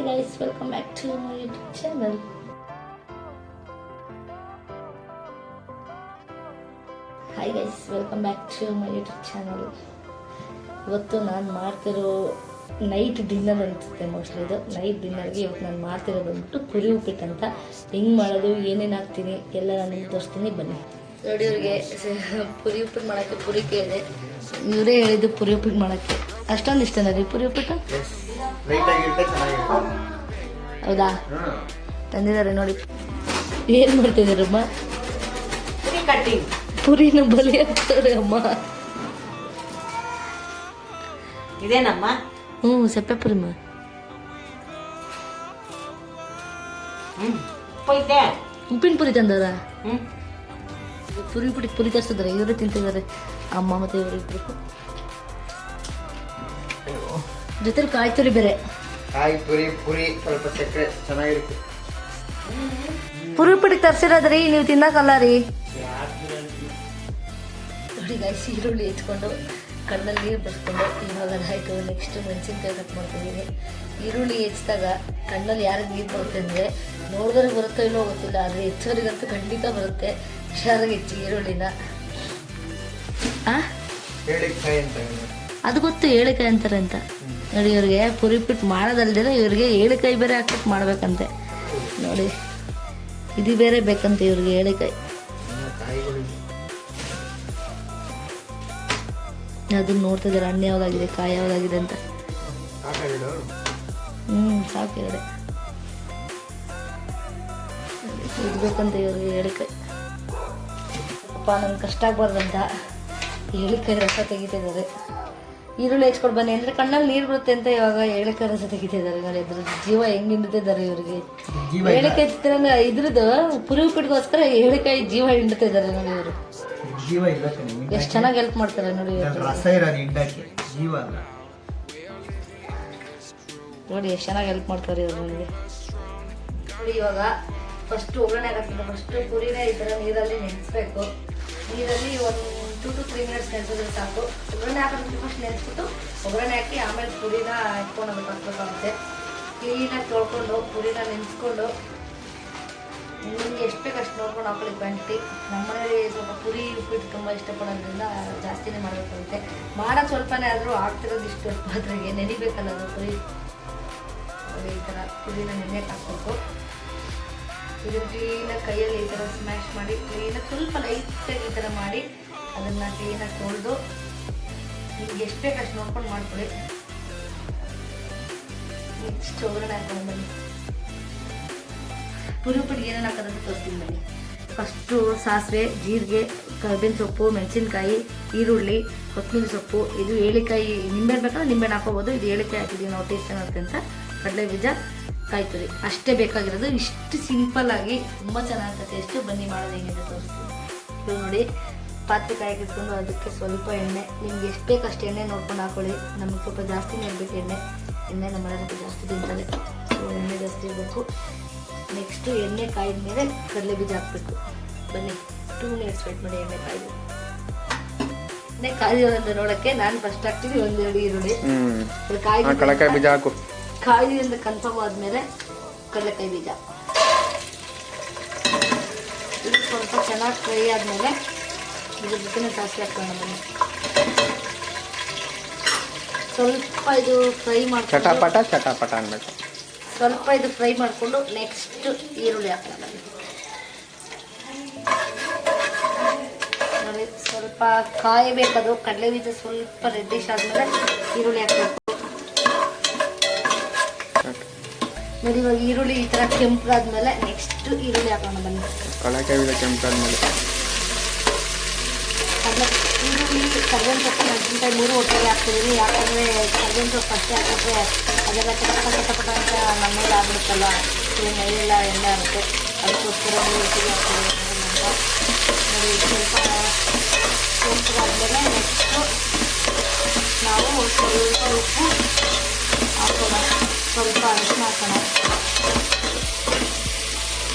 guys, welcome back to my YouTube channel. Hi guys, welcome back to my YouTube channel. ಇವತ್ತು ನಾನು ಮಾಡ್ತಿರೋ night dinner ಅನ್ಸುತ್ತೆ mostly. ಇದು night ಡಿನ್ನರ್ಗೆ ಇವತ್ತು ನಾನು ಮಾಡ್ತಿರೋ ಬಂದ್ಬಿಟ್ಟು ಪುರಿ ಉಪ್ಪಿಟ್ಟು ಅಂತ. ಹೆಂಗೆ ಮಾಡೋದು, ಏನೇನು ಹಾಕ್ತೀನಿ ಎಲ್ಲ ನಾನು ನಿಮ್ಗೆ ತೋರಿಸ್ತೀನಿ, ಬನ್ನಿ ನೋಡಿ. ಇವ್ರಿಗೆ ಪುರಿ ಉಪ್ಪಿಟ್ಟು ಮಾಡೋಕ್ಕೆ ಪುರಿ ಕೇಳಿದೆ, ಇವರೇ ಹೇಳಿದ್ದು ಪುರಿ ಉಪ್ಪಿಟ್ಟು ಮಾಡೋಕ್ಕೆ. ಅಷ್ಟೊಂದು ಇಷ್ಟನಾ ರೀ ಪುರಿ ಉಪ್ಪಿಟ್ಟು? ಹೌದಾ, ತಂದಿದ್ದಾರೆ ನೋಡಿ. ಏನು ಮಾಡ್ತಿದ್ದೀರಮ್ಮ? ಪುರಿನ ಬಲಿ ಹಾಕ್ತಾರೆ ಅಮ್ಮ. ಇದೇನಮ್ಮ? ಸಪ್ಪೆ ಪುರಿಮ್ಮ. ಉಪ್ಪಿನ ಪುರಿ ತಂದದ. ಪುರಿ ಉಪ್ಪಿಟ್ಟು ಪುರಿ ತರಿಸಿದ್ದಾರೆ, ಇವರು ತಿಂತಿದ್ದಾರೆ, ಅಮ್ಮ ಮತ್ತೆ ಇವರಿಬ್ರು. ಜೊತೆ ಕಾಯಿ ತುರಿ ಬೇರೆ. ಕಾಯಿ ತುರಿ ಪುರಿ ಸ್ವಲ್ಪ ಸಕ್ಕರೆ ಚೆನ್ನಾಗಿರುತ್ತೆ. ಪುರಿ ಉಪ್ಪಿಟ್ಟಿಗೆ ತರಿಸಿರೋದ್ರಿ, ನೀವು ತಿನ್ನಕಲ್ಲ ರೀ. ನೋಡಿ ಗಾಯ್ಸ್, ಈರುಳ್ಳಿ ಹೆಚ್ಕೊಂಡು ಕಣ್ಣಲ್ಲಿ ನೀರು ಬಸ್ಕೊಂಡು ಇವಾಗ ಆಯಿತು. ನೆಕ್ಸ್ಟ್ ಮೆಣಸಿನ್ಕಾಯಿ ಕಟ್ ಮಾಡ್ತಿದ್ದೀನಿ. ಈರುಳ್ಳಿ ಹೆಚ್ಚಿದಾಗ ಕಣ್ಣಲ್ಲಿ ಯಾರಿಗೆ ನೀರು ಬರುತ್ತೆ ಅಂದರೆ, ನೋಡಿದ್ರೆ ಬರುತ್ತೋ ಇಲ್ಲೋ ಗೊತ್ತಿಲ್ಲ, ಆದರೆ ಹೆಚ್ಚೋರಿಗಂತೂ ಖಂಡಿತ ಬರುತ್ತೆ. ಹುಷಾರಾಗಿ ಹೆಚ್ಚಿ ಈರುಳ್ಳಿನ. ಅದು ಗೊತ್ತು, ಏಳಿಕಾಯಿ ಅಂತಾರೆ ಅಂತ. ನೋಡಿ, ಇವ್ರಿಗೆ ಪುರಿ ಉಪ್ಪಿಟ್ಟು ಮಾಡೋದಲ್ದಿರ ಇವ್ರಿಗೆ ಏಳಿಕಾಯಿ ಬೇರೆ ಹಾಕ್ಬಿಟ್ಟು ಮಾಡ್ಬೇಕಂತೆ. ನೋಡಿ, ಇದು ಬೇರೆ ಬೇಕಂತೆ ಇವ್ರಿಗೆ, ಏಳಿಕಾಯಿ. ಅದನ್ನ ನೋಡ್ತಿದ್ದಾರೆ, ಹಣ್ಣು ಯಾವ್ದಾಗಿದೆ, ಕಾಯಿ ಯಾವ್ದಾಗಿದೆ ಅಂತ. ಸಾಕು ಎರಡೆ ಇದು ಬೇಕಂತ ಇವ್ರಿಗೆ, ಏಳಿಕಾಯಿ. ಅಪ್ಪ ನನ್ಗೆ ಕಷ್ಟ ಆಗ್ಬಾರ್ದಂತ ಏಳಿಕಾಯಿ ರಸ ತೆಗಿತಿದ್ದಾರೆ. ಈರುಳ್ಳಿ ಹೆಚ್ಕೊಂಡು ಬನ್ನಿ ಅಂದರೆ ಕಣ್ಣಲ್ಲಿ ನೀರು ಬರುತ್ತೆ ಅಂತ ಇವಾಗ ಏಳಿಕಾಯಿ ರಸ ತೆಗಿತಿದ್ದಾರೆ. ನೋಡಿ, ಅದ್ರ ಜೀವ ಹೆಂಗೆ ಹಿಂಡ್ತಿದ್ದಾರೆ ಇವ್ರಿಗೆ. ಏಳಿಕಾಯಿ ಚಿತ್ರ ಇದ್ರದ್ದು ಪುರಿ ಉಪ್ಪಿಟ್ಟಿಗೋಸ್ಕರ ಏಳಿಕಾಯಿ ಜೀವ ಹಿಂಡ್ತಿದ್ದಾರೆ ನೋಡಿ ಇವರು. ಜೀವ ಇಲ್ಲ, ಎಷ್ಟು ಚೆನ್ನಾಗಿ ಹೆಲ್ಪ್ ಮಾಡ್ತಾರೆ ನೋಡಿ. ರಸ ಇರೋದು ಹಿಂಡಕ್ಕೆ, ಜೀವ ಅಲ್ಲ. ನೋಡಿ ಎಷ್ಟು ಚೆನ್ನಾಗಿ ಹೆಲ್ಪ್ ಮಾಡ್ತಾರೆ ಇವರು ನನಗೆ. ನೋಡಿ, ಇವಾಗ ಫಸ್ಟ್ ಒಗ್ಗರಣೆ ಹಾಕ್ತಿದ್ದೆ. ಫಸ್ಟ್ ಪುರಿನ ಈ ಥರ ನೀರಲ್ಲಿ ನೆನೆಸ್ಬೇಕು. ನೀರಲ್ಲಿ ಒಂದು 2 to 3 minutes ನೆನೆಸಿದ್ರೆ ಸಾಕು. ಒಗ್ಗರಣೆ ಹಾಕೋದಕ್ಕೆ ಫಸ್ಟ್ ನೆನೆಸ್ಬಿಟ್ಟು ಒಗ್ಗರಣೆ ಹಾಕಿ ಆಮೇಲೆ ಪುರಿನ ಇಟ್ಕೊಂಡು ಹಾಕ್ಬೇಕಾಗುತ್ತೆ. ಕ್ಲೀನಾಗಿ ತೊಳ್ಕೊಂಡು ಪುರಿನ ನೆನೆಸ್ಕೊಂಡು ನಿಮಗೆ ಎಷ್ಟು ಬೇಕು ಅಷ್ಟು ನೋಡ್ಕೊಂಡು ಹಾಕೊಳ್ಳಿ ಕ್ವಾಂಟಿಟಿ. ನಮ್ಮ ಮನೇಲಿ ಸ್ವಲ್ಪ ಪುರಿ ಉಪ್ಪಿಟ್ಟು ತುಂಬ ಇಷ್ಟಪಡೋದ್ರಿಂದ ಜಾಸ್ತಿನೇ ಮಾಡಬೇಕಾಗುತ್ತೆ. ಮಾಡೋದು ಸ್ವಲ್ಪನೇ ಆದರೂ ಆಗ್ತಿರೋದು ಇಷ್ಟು ಪಾತ್ರೆಗೆ, ನೆನಿಬೇಕಲ್ಲ ಅದು ಪುರಿ. ಈ ಥರ ಪುರಿನ ನೆನೆಯಕ್ಕೆ ಹಾಕಬೇಕು. ಇದನ್ನು ಕ್ಲೀನಾಗಿ ಕೈಯಲ್ಲಿ ಈ ಥರ ಸ್ಮ್ಯಾಶ್ ಮಾಡಿ ಕ್ಲೀನಾಗಿ ಸ್ವಲ್ಪ ಲೈಟಾಗಿ ಈ ಥರ ಮಾಡಿ ಅದನ್ನು ಕ್ಲೀನಾಗಿ ತೊಳೆದು ನಿಮ್ಗೆ ಎಷ್ಟು ಬೇಕು ಅಷ್ಟು ನೋಡ್ಕೊಂಡು ಮಾಡ್ಕೊಳ್ಳಿ. ನೆಕ್ಸ್ಟ್ ಒಗ್ಗರಣೆ ಹಾಕೊಂಡು ಬನ್ನಿ. ಪುರಿ ಉಪ್ಪಿಟ್ಟಿಗೆ ಏನೇನು ಹಾಕೋದಂತ ತೋರಿಸ್ತೀನಿ ಬನ್ನಿ. ಫಸ್ಟು ಸಾಸಿವೆ, ಜೀರಿಗೆ, ಕರ್ಬೇವಿನ ಸೊಪ್ಪು, ಮೆಣಸಿನ್ಕಾಯಿ, ಈರುಳ್ಳಿ, ಕೊತ್ತಂಬರಿ ಸೊಪ್ಪು, ಇದು ಏಳಿಕಾಯಿ. ನಿಂಬೆಹಣ್ಣು ಬೇಕಾದ್ರೆ ನಿಂಬೆಹಣ್ಣು ಹಾಕೋಬೋದು. ಇದು ಏಳಿಕಾಯಿ ಹಾಕಿದ್ದೀವಿ ನಾವು ಟೇಸ್ಟ್ ಚೆನ್ನಾಗುತ್ತೆ ಅಂತ. ಕಡಲೆ ಬೀಜ, ಕಾಯಿ ತುರಿ ಅಷ್ಟೇ ಬೇಕಾಗಿರೋದು. ಇಷ್ಟು ಸಿಂಪಲ್ಲಾಗಿ ತುಂಬ ಚೆನ್ನಾಗಿರುತ್ತೆ ಟೇಸ್ಟು. ಬನ್ನಿ ಮಾಡೋದು ಹೆಂಗಿದೆ ತೋರಿಸ್ತೀನಿ. ಇದು ನೋಡಿ, ಪಾತ್ರೆ ಕಾಯಿಸ್ಕೊಂಡು ಅದಕ್ಕೆ ಸ್ವಲ್ಪ ಎಣ್ಣೆ, ನಿಮ್ಗೆ ಎಷ್ಟು ಬೇಕು ಅಷ್ಟು ಎಣ್ಣೆ ನೋಡ್ಕೊಂಡು ಹಾಕೊಳ್ಳಿ. ನಮಗೆ ಸ್ವಲ್ಪ ಜಾಸ್ತಿನೇ ಇರಬೇಕು ಎಣ್ಣೆ. ನಮ್ಮ ಮನೆಯಲ್ಲಿ ಜಾಸ್ತಿ ತಿಂತಾರೆ, ಸೊ ಎಣ್ಣೆ ಜಾಸ್ತಿ ಇರಬೇಕು. ನೆಕ್ಸ್ಟು ಎಣ್ಣೆ ಕಾಯಿದ ಮೇಲೆ ಕಡಲೆ ಬೀಜ ಹಾಕಬೇಕು. ಬನ್ನಿ 2 minutes ವೇಟ್ ಮಾಡಿ. ಎಣ್ಣೆ ಕಾಯ್ದು ಎಣ್ಣೆ ಕಾಯ್ದಿರೋದಂತ ನೋಡೋಕ್ಕೆ ನಾನು ಫಸ್ಟ್ ಹಾಕ್ತೀನಿ 1-2 ಈರುಳ್ಳಿ. ಕಡಲೆಕಾಯಿ ಬೀಜ ಹಾಕು. ಕಾಯ್ದಿಂದ ಕನ್ಫರ್ಮ್ ಆದಮೇಲೆ ಕಡಲೆಕಾಯಿ ಬೀಜ. ಇದು ಸ್ವಲ್ಪ ಚೆನ್ನಾಗಿ ಫ್ರೈ ಆದಮೇಲೆ ಇದ್ರ ಜೊತೆ ಸಾಸಿವೆ ಹಾಕೋಣ ಬನ್ನಿ. ಸ್ವಲ್ಪ ಇದು ಫ್ರೈ ಮಾಡ್ಕೊಂಡು ಚಟಾಪಟ ಅನ್ಬೇಕು. ಸ್ವಲ್ಪ ಇದು ಫ್ರೈ ಮಾಡಿಕೊಂಡು ನೆಕ್ಸ್ಟ್ ಈರುಳ್ಳಿ ಹಾಕೋಣ ಬನ್ನಿ. ನೋಡಿ, ಸ್ವಲ್ಪ ಕಾಯಬೇಕದು. ಕಡಲೆ ಬೀಜ ಸ್ವಲ್ಪ ರೆಡ್ಡಿಶ್ ಆದಮೇಲೆ ಈರುಳ್ಳಿ ಹಾಕಬೇಕು. ನೋಡಿ, ಇವಾಗ ಈರುಳ್ಳಿ ಈ ಥರ ಕೆಂಪಾದ್ಮೇಲೆ ನೆಕ್ಸ್ಟ್ ಈರುಳ್ಳಿ ಹಾಕೋಣ ಬನ್ನಿ. ಕಡಲೆಕಾಯಿ ಬೀಜ ಕೆಂಪಾದ್ಮೇಲೆ ಈರುಳ್ಳಿ, ಕರ್ಬೇವಿನ ಸೊಪ್ಪು, ಮೆಣಸಿನ್ಕಾಯಿ 3 ಒಟ್ಟಿಗೆ ಹಾಕ್ತಿದ್ದೀನಿ. ಯಾಕಂದರೆ ಕರ್ಬೇವಿನ ಸೊಪ್ಪು ಅಷ್ಟೇ ಹಾಕಿದ್ರೆ ಅದೆಲ್ಲ ಚಟಪಟ ಅಂತ ನಮ್ಮ ಮೇಲೆ ಆಗ್ಬಿಡುತ್ತಲ್ಲ, ಮೈಯೆಲ್ಲ ಎಣ್ಣೆ ಆಗುತ್ತೆ. ಅದಕ್ಕೋಸ್ಕರ 3 ಒಟ್ಟಿಗೆ ಹಾಕ್ತಿದ್ದೀನಿ ಅಂತ. ನೋಡಿ, ಸ್ವಲ್ಪ ಕೆಂಪಾದ್ಮೇಲೆ ನೆಕ್ಸ್ಟು ನಾವು ಸ್ವಲ್ಪ ಉಪ್ಪು ಹಾಕೋಣ, ಸ್ವಲ್ಪ ಅರಿಶಿನ ಹಾಕೋಣ.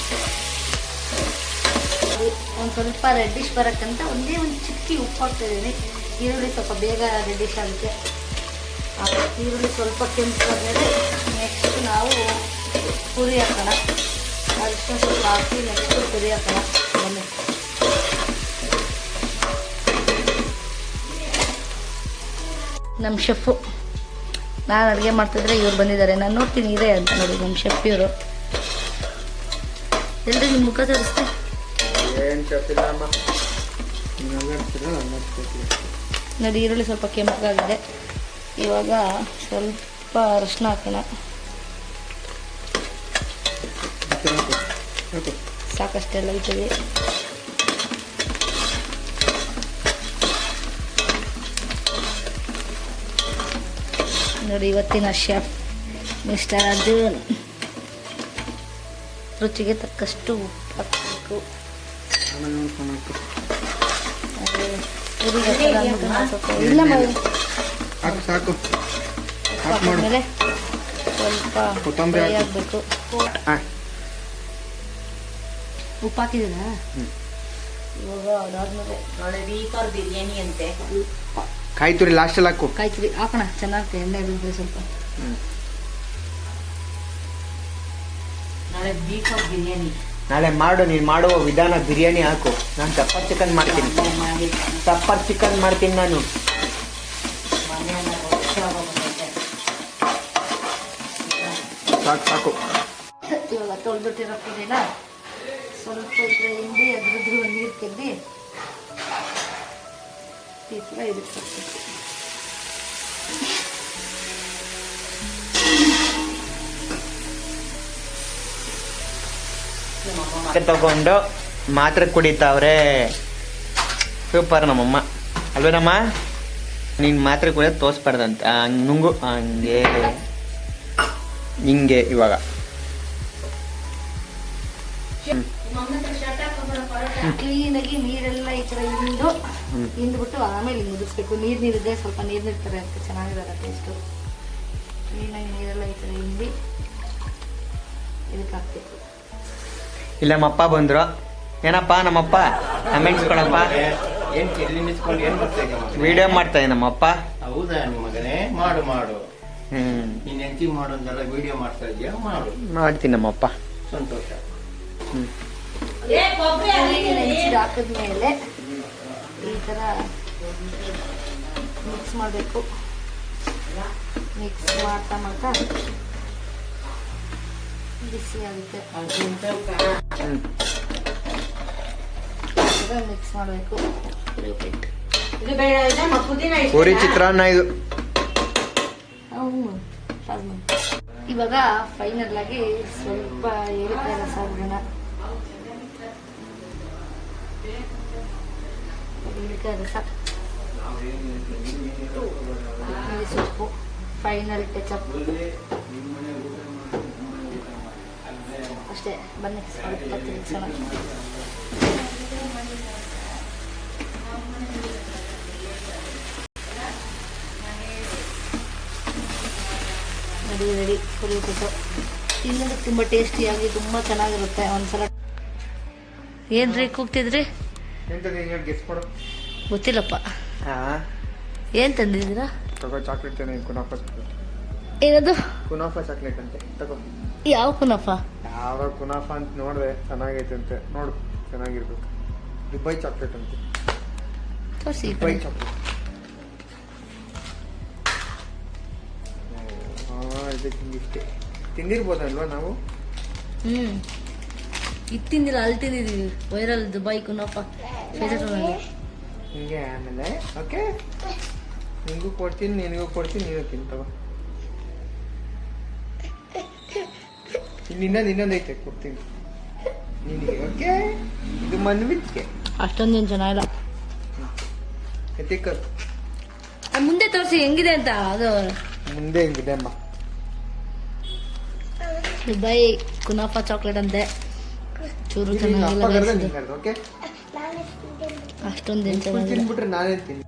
ಒಂದು ಸ್ವಲ್ಪ ರೆಡ್ಡಿಶ್ ಬರೋಕ್ಕಂತ ಒಂದೇ ಒಂದು ಚಿಕ್ಕಿ ಉಪ್ಪು ಹಾಕ್ತಾಯಿದ್ದೀನಿ. ಈರುಳ್ಳಿ ಸ್ವಲ್ಪ ಬೇಗ ರೆಡ್ಡಿಶ್ ಆಗುತ್ತೆ. ಈರುಳ್ಳಿ ಸ್ವಲ್ಪ ಕೆಂಪಾದ್ಮೇಲೆ ನೆಕ್ಸ್ಟ್ ನಾವು ಪುರಿ ಹಾಕೋಣ. ಅರಿಶಿನ ಸ್ವಲ್ಪ ಹಾಕಿ ನೆಕ್ಸ್ಟ್ ಪುರಿ ಹಾಕೋಣ. ಬನ್ನಿ. ನಮ್ಮ ಶೆಫು, ನಾನು ಅಡುಗೆ ಮಾಡ್ತಿದ್ರೆ ಇವ್ರು ಬಂದಿದ್ದಾರೆ. ನಾನು ನೋಡ್ತೀನಿ ಇದೆ ಅಂತ ನೋಡಿ ನಮ್ಮ ಶೆಫ್ ಇವರು. ಎಲ್ರಿ ನಿಮ್ಮ ಮುಖ ತೋರಿಸ್ತೆ. ನೋಡಿ ಈರುಳ್ಳಿ ಸ್ವಲ್ಪ ಕೆಂಪಗಾಗಿದೆ. ಇವಾಗ ಸ್ವಲ್ಪ ಅರಿಶಿನ ಹಾಕೋಣ. ಸಾಕಷ್ಟೆಲ್ಲ ಇಟ್ಟಿದೆ. ನೋಡಿ ಇವತ್ತಿನ ಶೆಫ್ ಮಿಸ್ಟರ್ ಅರ್ಜುನ್. ರುಚಿಗೆ ತಕ್ಕಷ್ಟು ಉಪ್ಪು ಹಾಕಬೇಕು. ಇಲ್ಲ ಸಾಕು. ಆಮೇಲೆ ಸ್ವಲ್ಪ ಫ್ರೈ ಆಗಬೇಕು. ಉಪ್ಪು ಹಾಕಿದ್ದೀರಾ? ಇವಾಗ ಅದಾದ್ಮೇಲೆ ನಾಳೆ ಬೀಫರ್ ಬಿರಿಯಾನಿ ಅಂತೆ. ಕಾಯಿ ತುರಿ ಲಾಸ್ಟಲ್ಲಿ ಹಾಕು. ಕಾಯಿ ತುರಿ ಹಾಕೋಣ. ಚೆನ್ನಾಗಿ ಎಣ್ಣೆ ಬಿಡ್ಬೇಕು ಸ್ವಲ್ಪ. ನಾಳೆ ಬೀಫರ್ ಬಿರಿಯಾನಿ. ನಾಳೆ ಮಾಡು. ನೀನು ಮಾಡುವ ವಿಧಾನ ಬಿರಿಯಾನಿ ಹಾಕು. ನಾನು ಪೆಪ್ಪರ್ ಚಿಕನ್ ಮಾಡ್ತೀನಿ. ಪೆಪ್ಪರ್ ಚಿಕನ್ ಮಾಡ್ತೀನಿ ನಾನು. ಸಾಕು ಸಾಕು. ಇವಾಗ ತೊಳೆದ್ಬಿಟ್ಟಿರೋ ಪುರಿನ ಸ್ವಲ್ಪ ಇದ್ರೆ ಹಿಂಡಿ ಅದ್ರದ್ದು ನೀರು ತೆಗ್ದು ಈ ಥರ ಇದಕ್ಕೆ ಹಾಕ್ಬೇಕು. ತಗೊಂಡು ಮಾತ್ರೆ ಕುಡಿತಾವ್ರೆ. ಸೂಪರ್ ನಮ್ಮಮ್ಮ ಅಲ್ವೇನಮ್ಮ? ನೀನು ಮಾತ್ರೆ ಕುಡಿಯೋದು ತೋರಿಸ್ಬಾರ್ದಂತೆ. ನುಂಗು ಹಂಗೆ ಹಿಂಗೆ. ಇವಾಗ ಕ್ಲೀನಾಗಿ ನೀರೆಲ್ಲ ಈ ಥರ ಹಿಂಡ್ಬಿಟ್ಟು ಆಮೇಲೆ ಮುಗಿಸ್ಬೇಕು. ನೀರಿದೆ ಸ್ವಲ್ಪ ನೀರಿರ್ತಾರೆ ಅಂತ ಚೆನ್ನಾಗಿರಲ್ಲ ಟೇಸ್ಟು. ಕ್ಲೀನಾಗಿ ನೀರೆಲ್ಲ ಈ ಥರ ಹಿಂಡಿ ಇದಕ್ಕೆ ಹಾಕ್ಬೇಕು. ಇಲ್ಲ ನಮ್ಮಪ್ಪ ಬಂದ್ರು. ಏನಪ್ಪ ನಮ್ಮಪ್ಪ ಕಮೆಂಟ್ಸ್ ಕೊಡಪ್ಪ. ವಿಡಿಯೋ ಮಾಡ್ತಾ ನಮ್ಮಪ್ಪ. ಹೌದಾ ನಿಮ್ಮ ಮಗನೇ? ಮಾಡು ಮಾಡು. ನೀನ್ ಎಂತಿ ಮಾಡೋದೆಲ್ಲ ವಿಡಿಯೋ ಮಾಡ್ತಾ ಇದೀಯಾ? ಮಾಡು. ಮಾಡ್ತೀನಿ ನಮ್ಮಪ್ಪ. ಸಂತೋಷ. ಹಾಕಿದ್ಮೇಲೆ ಈ ಥರ ಮಿಕ್ಸ್ ಮಾಡಬೇಕು. ಮಿಕ್ಸ್ ಮಾಡ್ತಾ ಮಾಡ್ತಾ ಬಿಸಿ ಆಗುತ್ತೆ. ಮಿಕ್ಸ್ ಮಾಡಬೇಕು. ಇದು ಬೇಡ ಇದೆ ಪುದೀನ ಪೂರಿ ಚಿತ್ರಾನ್ನ ಇದು. ಇವಾಗ ಫೈನಲ್ ಆಗಿ ಸ್ವಲ್ಪ ಏಲಕ್ಕಾಯಿ ರಸ ಹಾಕೋಣ. ಏಲಕ್ಕಾಯಿ ರಸ, ಸೊಪ್ಪು, ಫೈನಲ್ ಟಚಪ್ ಅಷ್ಟೇ. ಬನ್ನಿ ಸ್ವಲ್ಪ ತಿರ್ಗಿಸೋಣ. ರೆಡಿ ಪುರಿ ಉಪ್ಪಿಟ್ಟು ತಿನ್ನೋದಕ್ಕೆ ತುಂಬ ಟೇಸ್ಟಿಯಾಗಿ ತುಂಬ ಚೆನ್ನಾಗಿರುತ್ತೆ. ಒಂದ್ಸಲ ಏನ್ರಿ ಕೂಗ್ತಿದ್ರಿ? ಗೊತ್ತಿಲ್ಲಪ್ಪ. ಏನ್ ತಂದಿದ್ದೀರಾ? ತಗೋ ಚಾಕ್ಲೇಟ್. ಕುನಾಫಾ ಚಾಕ್ಲೇಟ್. ಏನದು? ಕುನಾಫಾ ಚಾಕ್ಲೇಟ್ ಅಂತೆ. ತಗೋ. ಯಾವ ಕುನಾಫಾ? ಯಾವ ಕುನಾಫಾ ಅಂತ ನೋಡಿದೆ, ಚೆನ್ನಾಗೈತೆ ಅಂತೆ. ನೋಡು, ಚೆನ್ನಾಗಿರ್ಬೇಕು. ದುಬೈ ಚಾಕ್ಲೇಟ್ ಅಂತೆ. ತೋರಿಸಿ. Dubai chocolate. ಇದಕ್ಕೆ ಹಿಂಗಿಷ್ಟೇ ತಿಂದಿರ್ಬೋದಲ್ವಾ ನಾವು? ಇದು ತಿಂದಿಲ್ಲ, ಅಲ್ಲಿ ತಿಂದಿದ್ದೀವಿ. ವೈರಲ್ ದುಬೈ ಕುನಾಫಾ ಹಿಂಗೆ. ಆಮೇಲೆ ಓಕೆ, ನಿನಗೂ ಕೊಡ್ತೀನಿ, ನಿನಗೂ ಕೊಡ್ತೀನಿ, ನೀನು ತಿಂತವ. ಇನ್ನೊಂದು ಐತೆ, ಕೊಡ್ತೀನಿ ನಿನಗೆ. ಓಕೆ, ಇದು ಮನ್ವಿತ್ಗೆ. ಅಷ್ಟೊಂದೇನು ಚೆನ್ನಾಗಿಲ್ಲ. ಎತ್ತಿಕ್ಕ ಮುಂದೆ ತೋರಿಸಿ ಹೆಂಗಿದೆ ಅಂತ. ಅದು ಮುಂದೆ ಹೆಂಗಿದೆ ಅಮ್ಮ? ದುಬೈ ಕುನಾಫಾ ಚಾಕ್ಲೇಟ್ ಅಂತೆ. ಚೂರು ಚೆನ್ನಾಗಿಲ್ಲ. ಓಕೆ, ಅಷ್ಟೊಂದೇನು ಚೆನ್ನಾಗಿಲ್ಲ. ತಿನ್ಬಿಟ್ರೆ ನಾನೇ ತಿಂತೀನಿ.